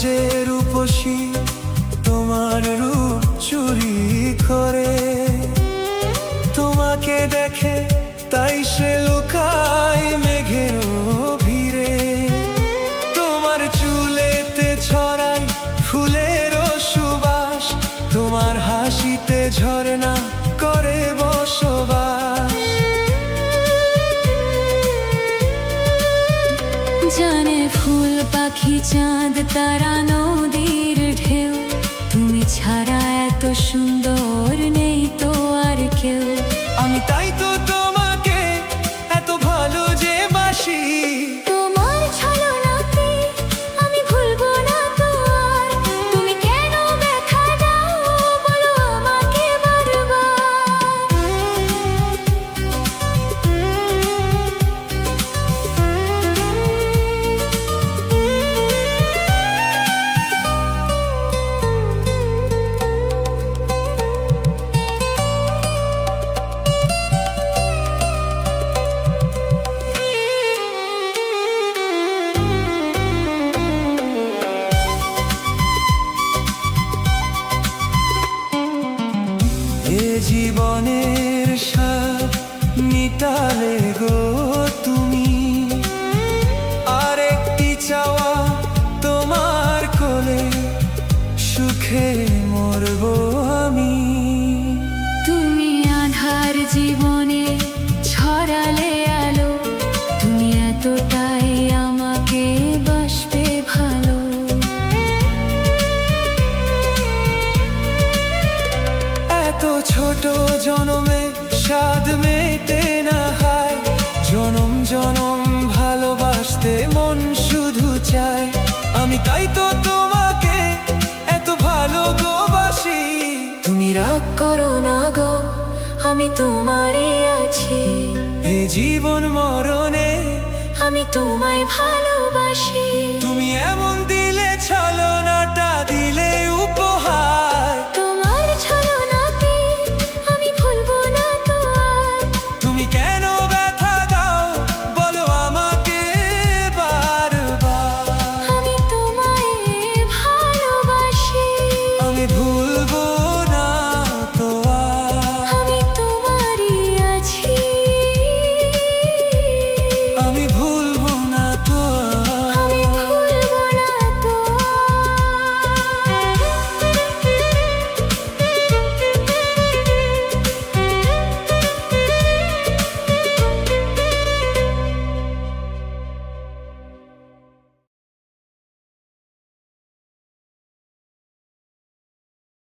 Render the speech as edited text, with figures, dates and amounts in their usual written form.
যে রূপসী তোমার রূপ চুরি করে, তোমাকে দেখে তাই সে লুকায় মেঘের ভিড়ে। তোমার চুলেতে ছড়ায় ফুলের সুবাস, তোমার হাসিতে ঝরনা করে বসবাস। জানে ফুল পাখি চাঁদ তারা নদীর ঢেউ, তুমি ছাড়া এত সুন্দর নেই তো আর কেউ। আমি তাই তো তোমাকে এত ভালো যে বাসি, তোমার ছলনাতে আমি ভুলবো না তো আর। তুমি কেন ব্যথা দাও বলো আমাকে এ জীবনের স্বাদ মিটালে গো তুমি, আরেকটি চাওয়া তোমার কোলে সুখে মরবো আমি। তুমি আধার জীবনে ছড়ালে আলো, তুমি এতটাই আমাকে বাসবে ভালো। এত ছোট জনমে স্বাদ মেটে না হয়, জনম জনম ভালোবাসতে মন শুধু চায়। আমি তাই তো তোমাকে এত ভালো গো বাসি। তুমি রাগ করো না গো, আমি তোমারই আছি। এ জীবন মরণে আমি তোমায় ভালোবাসি। তুমি এমন দিলে ছলনাটা দিলে উপহার। তোমার ছলনাতে আমি ভুলবো না তো আর। তুমি কেন ব্যথা দাও বলো আমাকে বারবার। আমি তোমায় ভালোবাসি। আমি ভুলবো না তো আর। আমি তোমারই আছি। আমি ভুল